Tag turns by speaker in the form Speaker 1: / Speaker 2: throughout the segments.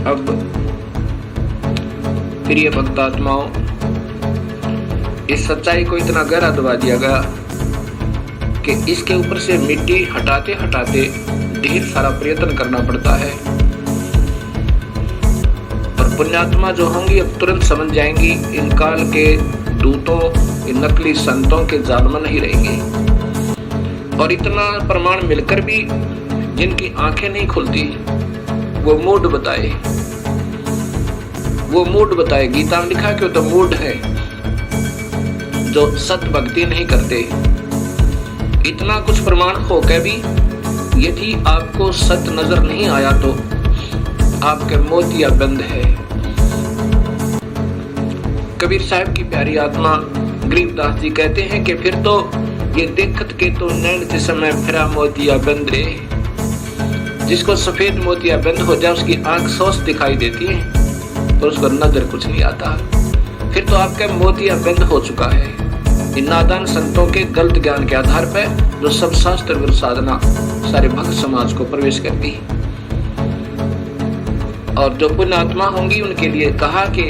Speaker 1: अब प्रिय भक्तात्माओं, इस सच्चाई को इतना गहरा दबा दिया गया कि इसके ऊपर से मिट्टी हटाते हटाते ढेर सारा प्रयत्न करना पड़ता है। और पुण्यात्मा जो होंगी अब तुरंत समझ जाएंगी इन काल के दूतों, इन नकली संतों के जाल में नहीं रहेंगे। और इतना प्रमाण मिलकर भी जिनकी आंखें नहीं खुलती वो मूड बताए। गीता में लिखा है कि वो तो मूड है जो सत भक्ति नहीं करते। इतना कुछ प्रमाण होकर भी यदि आपको सत नजर नहीं आया तो आपके मोतिया बंद है। कबीर साहब की प्यारी आत्मा गरीबदास जी कहते हैं कि फिर तो ये देखत के तो नैन जिसमें फिरा मोतिया बंद रे। जिसको सफेद मोतिया बंद हो जाए उसकी आंख सोच दिखाई देती है तो उसको नजर कुछ नहीं आता। फिर तो आपका मोतिया बंद हो चुका है इन नादान संतों के गलत ज्ञान के आधार पर, जो सब शास्त्र विरुद्ध साधना सारे भक्त समाज को प्रवेश करती। और जो पुण्य आत्मा होंगी उनके लिए कहा कि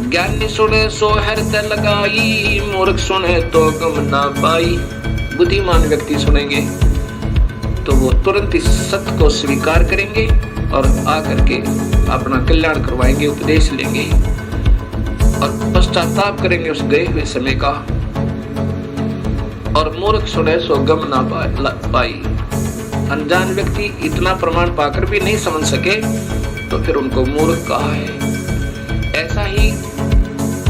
Speaker 1: ज्ञानी सुने सो हृदय लगाई, मूर्ख सुने तो गम ना पाई। बुद्धिमान व्यक्ति सुनेंगे तो वो तुरंत इस सत्य को स्वीकार करेंगे और आकर के अपना कल्याण करवाएंगे, उपदेश लेंगे और पश्चाताप करेंगे उस गए हुए समय का। और मूर्ख सुने सो गम ना पाई। अनजान व्यक्ति इतना प्रमाण पाकर भी नहीं समझ सके तो फिर उनको मूर्ख कहा है। ऐसा ही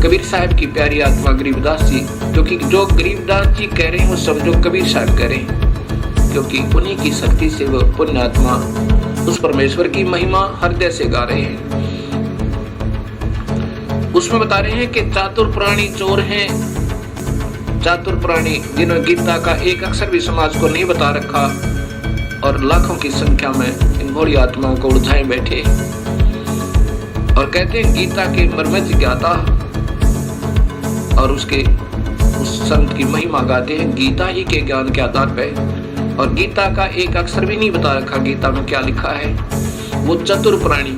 Speaker 1: कबीर साहब की प्यारी आत्मा गरीबदास जी, क्योंकि जो गरीबदास जी कह रहे हैं वो समझो कबीर साहब कह रहे हैं, क्योंकि उन्हीं की शक्ति से वो पुण्य आत्मा उस परमेश्वर की महिमा हृदय से गा रहे हैं। उसमें बता रहे हैं कि चातुर प्राणी चोर हैं। चातुर प्राणी जिन्होंने गीता का एक अक्षर भी समाज को नहीं बता रखा और लाखों की संख्या में इन भोली आत्माओं को उलझाए बैठे और कहते हैं गीता के मर्म ज्ञाता और उस संत की महिमा गाते हैं गीता ही के ज्ञान के आधार पर। और गीता का एक अक्षर भी नहीं बता रखा गीता में क्या लिखा है। वो चतुर प्राणी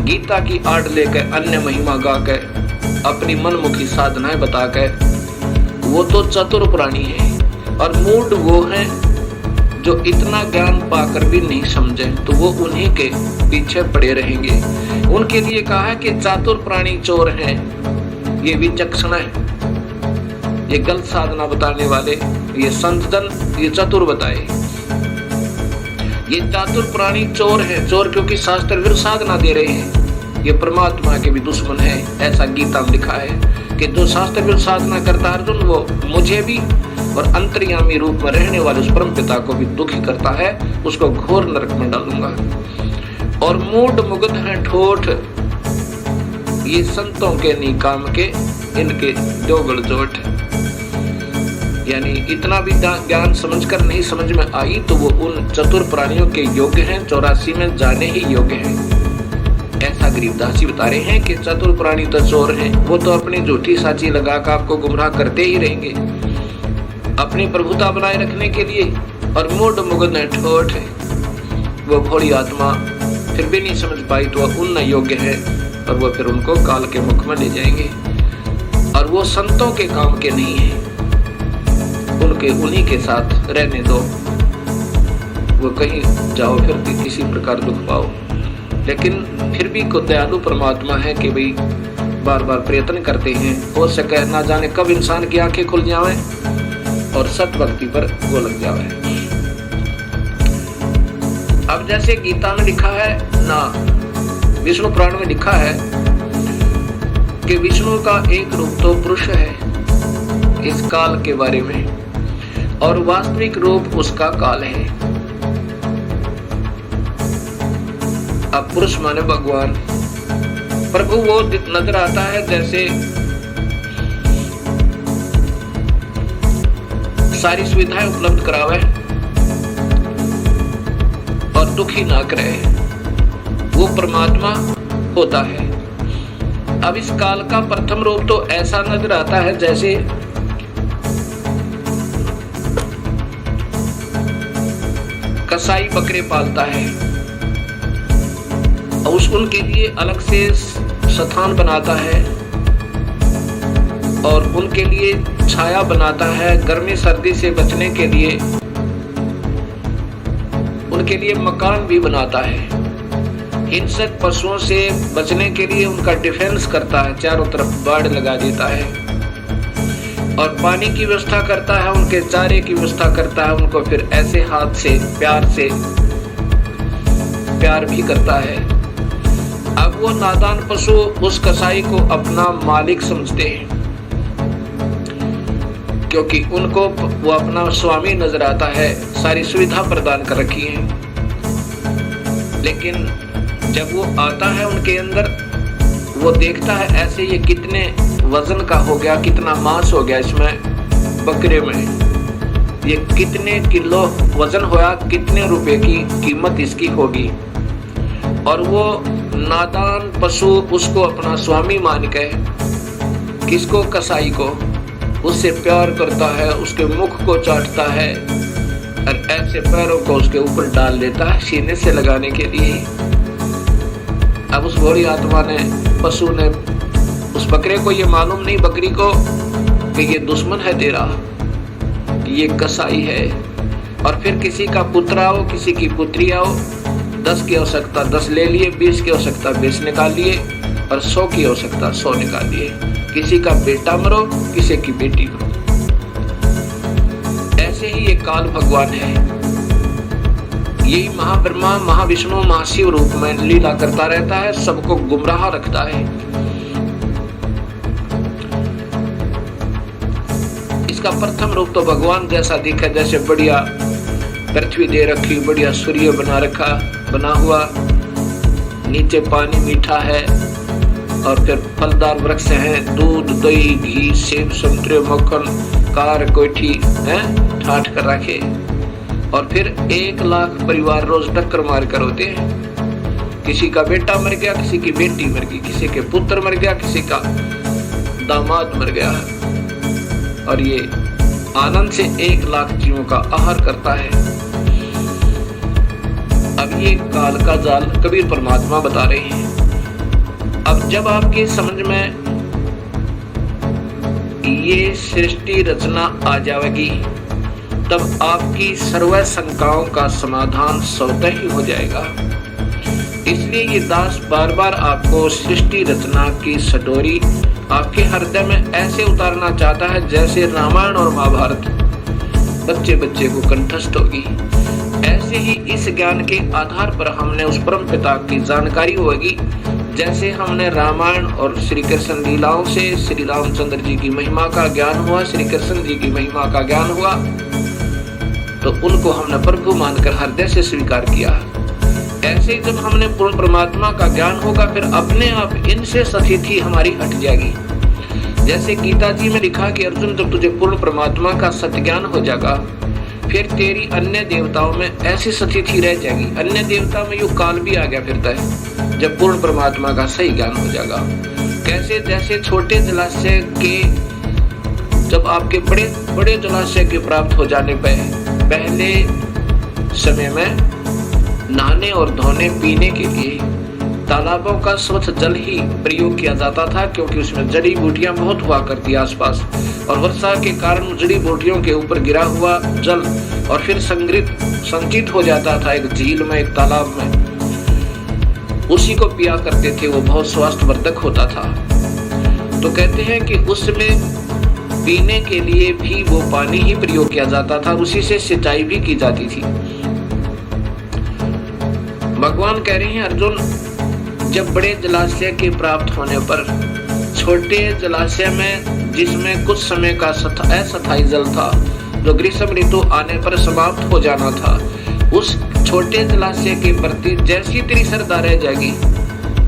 Speaker 1: गीता की आड़ लेकर अन्य महिमा गाकर अपनी मनमुखी साधनाएं बताकर वो तो चतुर प्राणी है। और मूड वो हैं जो इतना ज्ञान पाकर भी नहीं समझे तो वो उन्हीं के पीछे पड़े रहेंगे। उनके लिए कहा है कि चातुर प्राणी चोर हैं, ये विचक्षण है, ये गलत साधना बताने वाले, ये संत जन ये चतुर बताए। ये चातुर प्राणी चोर है। चोर क्योंकि शास्त्र विरुद्ध साधना दे रहे हैं, ये परमात्मा के भी दुश्मन है। ऐसा गीता में लिखा है कि जो शास्त्र विरुद्ध साधना करता है अर्जुन वो मुझे भी और अंतर्यामी रूप में रहने वाले उस परम पिता को भी दुखी करता है, उसको घोर नरक में डालूंगा। और मूड मुग्ध है ठोठ, ये संतों के निकाम के इनके दोगल जोट। यानी इतना भी ज्ञान समझकर नहीं समझ में आई तो वो उन चतुर प्राणियों के योग्य हैं, 84 में जाने ही योग्य हैं। ऐसा गरीबदास जी बता रहे हैं कि चतुर प्राणी तो चोर हैं, वो तो अपनी झूठी साची लगाकर आपको गुमराह करते ही रहेंगे अपनी प्रभुता बनाए रखने के लिए। और मूड मुग्ध है ठोठ है, वो भोली आत्मा फिर भी नहीं समझ पाई तो वह उन योग्य है और वो फिर उनको काल के मुख में ले जाएंगे। और वो संतों के काम के नहीं है, उनके उन्हीं के साथ रहने दो, वो कहीं जाओ फिर भी किसी प्रकार दुख पाओ। लेकिन फिर भी को दयालु परमात्मा है कि भाई बार बार प्रयत्न करते हैं, हो सके ना जाने कब इंसान की आंखें खुल जावे और सत भक्ति पर वो लग जावे। अब जैसे गीता में लिखा है ना, विष्णु पुराण में लिखा है कि विष्णु का एक रूप तो पुरुष है इस काल के बारे में, और वास्तविक रूप उसका काल है। अब पुरुष माने भगवान, प्रभु वो नजर आता है जैसे सारी सुविधाएं उपलब्ध करावे और दुखी ना करे, वो परमात्मा होता है। अब इस काल का प्रथम रूप तो ऐसा नजर आता है जैसे कसाई बकरे पालता है उनके लिए अलग से स्थान बनाता है और उनके लिए छाया बनाता है। गर्मी सर्दी से बचने के लिए उनके लिए मकान भी बनाता है। हिंसक पशुओं से बचने के लिए उनका डिफेंस करता है, चारों तरफ बाड़ लगा देता है और पानी की व्यवस्था करता है, उनके चारे की व्यवस्था करता है। उनको फिर ऐसे हाथ से प्यार भी करता है। अब वो नादान पशु उस कसाई को अपना मालिक समझते हैं, क्योंकि उनको वो अपना स्वामी नजर आता है, सारी सुविधा प्रदान कर रखी है। लेकिन जब वो आता है उनके अंदर, वो देखता है ऐसे ये कितने वजन का हो गया, कितना मांस हो गया इसमें, बकरे में ये कितने किलो वजन होया, कितने रुपए की कीमत इसकी होगी। और वो नादान पशु उसको अपना स्वामी मान के, किसको, कसाई को, उससे प्यार करता है, उसके मुख को चाटता है और ऐसे पैरों को उसके ऊपर डाल लेता है सीने से लगाने के लिए। अब उस बुरी आत्मा ने, पशु ने, उस बकरे को ये मालूम नहीं, बकरी को, कि ये दुश्मन है तेरा, ये कसाई है। और फिर किसी का पुत्र आओ, किसी की पुत्री आओ, 10 की आवश्यकता 10 ले लिए, 20 की आवश्यकता 20 निकाल लिए और 100 की आवश्यकता 100 निकाल लिए। किसी का बेटा मरो, किसी की बेटी मरो। ऐसे ही ये काल भगवान है। यही महाब्रह्मा, महाविष्णु, महाशिव रूप में लीला करता रहता है, सबको गुमराह रखता है। इसका प्रथम रूप तो भगवान जैसा दिखा, जैसे बढ़िया पृथ्वी दे रखी, बढ़िया सूर्य बना हुआ, नीचे पानी मीठा है और फिर फलदार वृक्ष हैं, दूध, दही, घी, सेब, संतरे, मक्खन, कार, कोठी है ठाठ कर रखे। और फिर 1 लाख परिवार रोज टक्कर मार कर होते हैं। किसी का बेटा मर गया, किसी की बेटी मर गई, किसी के पुत्र मर गया, किसी का दामाद मर गया। और ये आनंद से 1 लाख जीवों का आहार करता है। अब ये काल का जाल कबीर परमात्मा बता रहे हैं। अब जब आपकी समझ में ये सृष्टि रचना आ जाएगी, तब आपकी सर्व शंकाओं का समाधान स्वतः ही हो जाएगा। इसलिए ये दास बार बार आपको सृष्टि रचना की सटोरी आपके हृदय में ऐसे उतारना चाहता है जैसे रामायण और महाभारत बच्चे बच्चे को कंठस्थ होगी। ऐसे ही इस ज्ञान के आधार पर हमने उस परम पिता की जानकारी होगी। जैसे हमने रामायण और श्री कृष्ण लीलाओं से श्री रामचंद्र जी की महिमा का ज्ञान हुआ, श्री कृष्ण जी की महिमा का ज्ञान हुआ, तो उनको हमने प्रभु मानकर हृदय से स्वीकार किया। ऐसे जब हमने पूर्ण परमात्मा का ज्ञान होगा, फिर अपने आप इनसे स्थिति हमारी हट जाएगी। जैसे गीता जी में लिखा कि अर्जुन, जब तुझे पूर्ण परमात्मा का सत्य ज्ञान हो जाएगा, फिर तेरी अन्य देवताओं में ऐसी स्थिति रह जाएगी। अन्य देवता में युग काल भी आ गया फिरता है जब पूर्ण परमात्मा का सही ज्ञान हो जाएगा। कैसे, जैसे छोटे जलाशय के, जब आपके बड़े बड़े जलाशय के प्राप्त हो जाने पर पहले समय में नहाने और धोने पीने के लिए तालाबों का स्वच्छ जल ही प्रयोग किया जाता था, क्योंकि उसमें जड़ी बूटियां बहुत हुआ करती आसपास, और वर्षा के कारण जड़ी बूटियों के ऊपर गिरा हुआ जल और फिर संचित हो जाता था एक झील में, एक तालाब में, उसी को पिया करते थे। वो बहुत स्वास्थ्यवर्धक होता था। तो कहते हैं कि उसमें पीने के लिए भी वो पानी ही प्रयोग किया जाता था, उसी से सिंचाई भी की जाती थी। भगवान कह रहे हैं, अर्जुन, जब बड़े जलाशय के प्राप्त होने पर छोटे जलाशय में, जिसमें कुछ समय का अस्थायी जल था, जो ग्रीष्म ऋतु आने पर समाप्त हो जाना था, उस छोटे जलाशय के प्रति जैसी तेरी श्रद्धा रह जाएगी,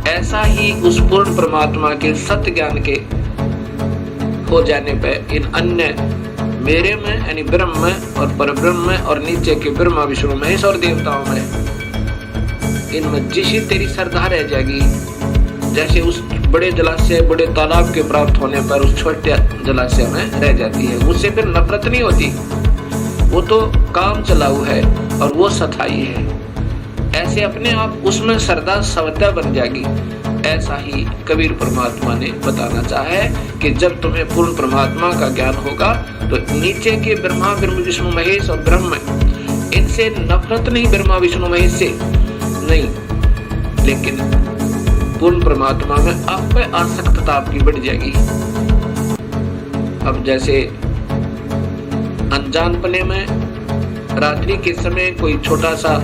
Speaker 1: ऐसा ही उस पूर्ण परमात्मा के सत्य ज्ञान के हो जाने पर इन अन्य मेरे में यानी ब्रह्म में और परब्रह्म में और नीचे के ब्रह्मा विष्णु महेश और देवताओं में, इनमें जिसी तेरी श्रद्धा रह जाएगी, जैसे उस बड़े जलाशय, बड़े तालाब के प्राप्त होने पर उस छोटे जलाशय में रह जाती है। उससे फिर नफरत नहीं होती, वो तो काम चलाऊ है और वो सथाई है। ऐसे अपने आप उसमें श्रद्धा स्वतः बन जाएगी। ऐसा ही कबीर परमात्मा ने बताना चाहा है कि जब तुम्हें पूर्ण परमात्मा का ज्ञान होगा तो नीचे के ब्रह्मा विष्णु महेश और ब्रह्म, इनसे नफरत नहीं, ब्रह्मा विष्णु महेश से नहीं, लेकिन पूर्ण परमात्मा में आप में आसक्तता आपकी बढ़ जाएगी। अब जैसे अनजानपने में रात्रि के समय कोई छोटा सा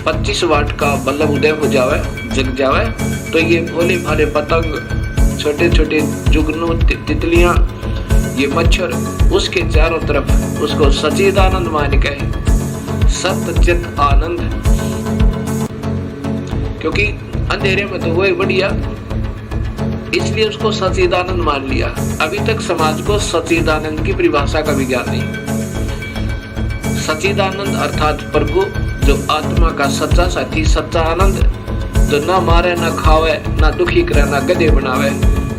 Speaker 1: 25 वाट का बल्ब उदय हो जावे, जग जावे, तो ये भोले भाले पतंग, छोटे छोटे जुगनू, तितलियां, ये मच्छर उसके चारों तरफ उसको सच्चिदानंद मान के, सतचित आनंद, क्योंकि अंधेरे में तो वही बढ़िया, इसलिए उसको सच्चिदानंद मान लिया। अभी तक समाज को सच्चिदानंद की परिभाषा का भी ज्ञान नहीं। सच्चिदानंद अर्थात प्रभु जो आत्मा का सच्चा साथी, सच्चा आनंद, जो ना मारे ना खावे ना दुखी करे ना गधे बनावे,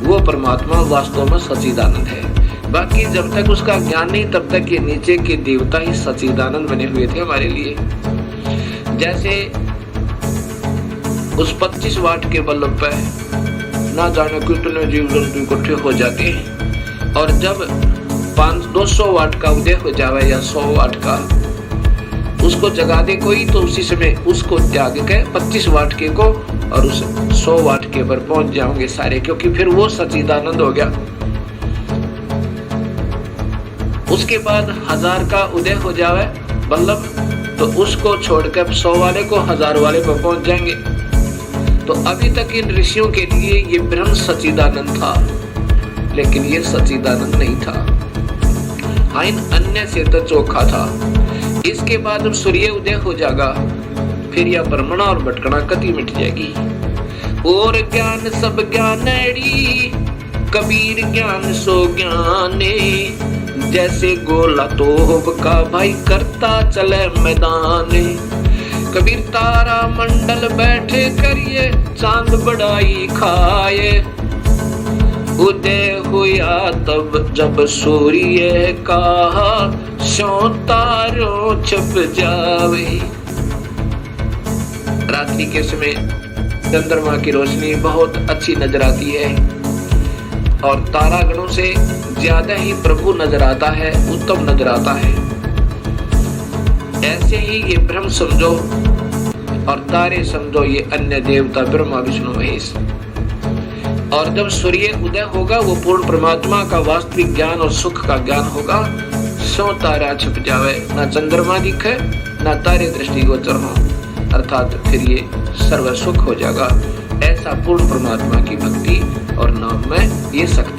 Speaker 1: वो परमात्मा वास्तव में सच्चिदानंद है। बाकी जब तक उसका ज्ञान नहीं तब तक ये नीचे के देवता ही सच्चिदानंद बने हुए थे हमारे लिए। जैसे उस 25 वाट के बल्ब पे ना जाने कितने जीव जंतु इकट्ठे हो जाते हैं, और जब 200 वाट का उदय हो जावे या 100 वाट का, उसको जगा दे कोई तो उसी समय उसको त्याग के 25 वाट के को और उस 100 वाट के पर पहुंच जाओगे सारे, क्योंकि फिर वो सच्चिदानंद हो गया। उसके बाद 1000 का उदय हो जावे बल्लभ, तो उसको छोड़कर 100 वाले को 1000 वाले पर पहुंच जाएंगे। तो अभी तक इन ऋषियों के लिए ये ब्रह्म सच्चिदानंद था, लेकिन ये सच्चिदानंद नहीं था, हाँ इन अन्य से तो चोखा था। इसके बाद अब सूर्य उदय हो जाएगा, फिर यह भ्रमणा और भटकना कति मिट जाएगी। और ज्ञान सब ज्ञानेड़ी, कबीर ज्ञान सो ज्ञाने, जैसे गोला तोप का भाई करता चले मैदाने। कबीर तारा मंडल बैठे करिए, चांद बड़ाई खाए, उदय हुआ तब जब सूर्य का सो तारों छप जावे। रात्रि के समय चंद्रमा की रोशनी बहुत अच्छी नजर आती है और तारागणों से ज्यादा ही प्रभु नजर आता है, उत्तम नजर आता है। ऐसे ही ये ब्रह्म समझो और तारे समझो, ये अन्य देवता ब्रह्मा विष्णु महेश। और जब सूर्य उदय होगा वो पूर्ण परमात्मा का वास्तविक ज्ञान और सुख का ज्ञान होगा। 100 तारा छुप जावे, ना चंद्रमा दिखे ना तारे दृष्टिगोचर हो, अर्थात फिर ये सर्व सुख हो जाएगा। ऐसा पूर्ण परमात्मा की भक्ति और नाम में ये शक्ति